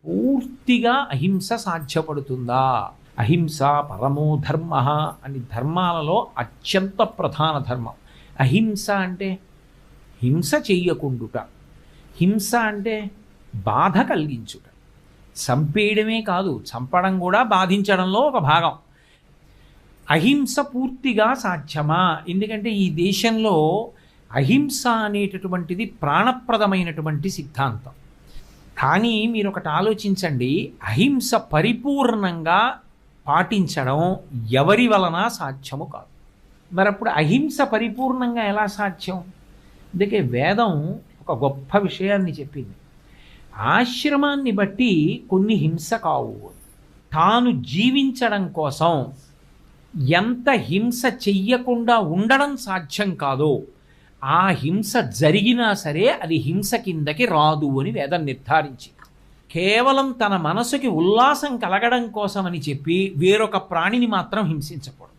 పూర్తిగా అహింస సాధ్యపడుతుందా? అహింస పరమో ధర్మ అని ధర్మాలలో అత్యంత ప్రధాన ధర్మం. అహింస అంటే హింస చెయ్యకుండుట, హింస అంటే బాధ కలిగించుట. చంపేయడమే కాదు, చంపడం కూడా బాధించడంలో ఒక భాగం. అహింస పూర్తిగా సాధ్యమా? ఎందుకంటే ఈ దేశంలో అహింస అనేటటువంటిది ప్రాణప్రదమైనటువంటి సిద్ధాంతం. కానీ మీరు ఒకటి ఆలోచించండి, అహింస పరిపూర్ణంగా పాటించడం ఎవరి వలన సాధ్యము కాదు. మరి అప్పుడు అహింస పరిపూర్ణంగా ఎలా సాధ్యం? అందుకే వేదం ఒక గొప్ప విషయాన్ని చెప్పింది. ఆశ్రమాన్ని బట్టి కొన్ని హింస కావు. తాను జీవించడం కోసం ఎంత హింస చెయ్యకుండా ఉండడం సాధ్యం కాదో ఆ హింస జరిగినా సరే అది హింస కిందకి రాదు అని వేదం నిర్ధారించింది. కేవలం తన మనసుకి ఉల్లాసం కలగడం కోసమని చెప్పి వేరొక ప్రాణిని మాత్రం హింసించకూడదు.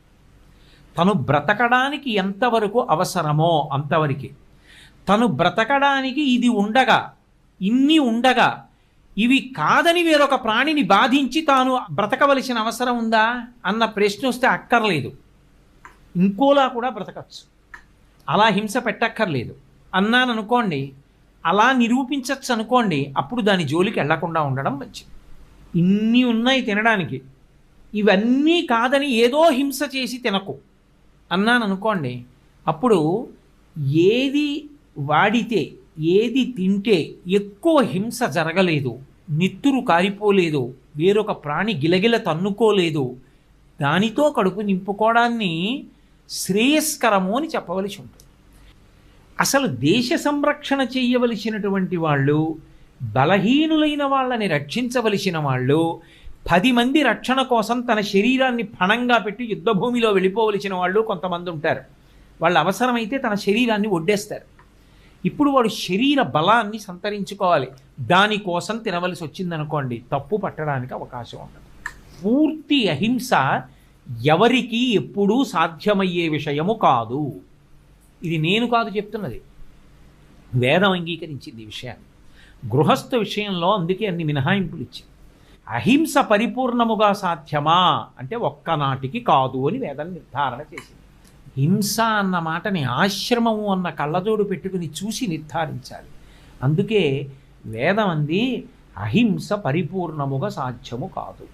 తను బ్రతకడానికి ఎంతవరకు అవసరమో అంతవరకే. తను బ్రతకడానికి ఇది ఉండగా, ఇన్ని ఉండగా ఇవి కాదని వేరొక ప్రాణిని బాధించి తాను బ్రతకవలసిన అవసరం ఉందా అన్న ప్రశ్న వస్తే అక్కర్లేదు. ఇంకోలా కూడా బ్రతకచ్చు, అలా హింస పెట్టక్కర్లేదు అన్నాను అనుకోండి, అలా నిరూపించచ్చు అనుకోండి, అప్పుడు దాని జోలికి వెళ్లకుండా ఉండడం మంచిది. ఇన్ని ఉన్నాయి తినడానికి, ఇవన్నీ కాదని ఏదో హింస చేసి తినకు అన్నాను అనుకోండి, అప్పుడు ఏది వాడితే ఏది తింటే ఎక్కువ హింస జరగలేదు, నిత్తురు కారిపోలేదు, వేరొక ప్రాణి గిలగిల తన్నుకోలేదు, దానితో కడుపు నింపుకోవడాన్ని శ్రేయస్కరము అని చెప్పవలసి ఉంటుంది. అసలు దేశ సంరక్షణ చేయవలసినటువంటి వాళ్ళు, బలహీనులైన వాళ్ళని రక్షించవలసిన వాళ్ళు, 10 మంది రక్షణ కోసం తన శరీరాన్ని పణంగా పెట్టి యుద్ధభూమిలో వెళ్ళిపోవలసిన వాళ్ళు కొంతమంది ఉంటారు. వాళ్ళ అవసరమైతే తన శరీరాన్ని ఒడ్డేస్తారు. ఇప్పుడు వాడు శరీర బలాన్ని సంతరించుకోవాలి, దానికోసం తినవలసి వచ్చిందనుకోండి, తప్పు పట్టడానికి అవకాశం ఉండదు. పూర్తి అహింస ఎవరికి ఎప్పుడూ సాధ్యమయ్యే విషయము కాదు. ఇది నేను కాదు చెప్తున్నది, వేదం అంగీకరించింది ఈ విషయాన్ని. గృహస్థ విషయంలో అందుకే అన్ని మినహాయింపులు ఇచ్చింది. అహింస పరిపూర్ణముగా సాధ్యమా అంటే ఒక్కనాటికి కాదు అని వేదం నిర్ధారణ చేసింది. హింస అన్న మాటని ఆశ్రమము అన్న కళ్ళజోడు పెట్టుకుని చూసి నిర్ధారించాలి. అందుకే వేదం అంది అహింస పరిపూర్ణముగా సాధ్యము కాదు.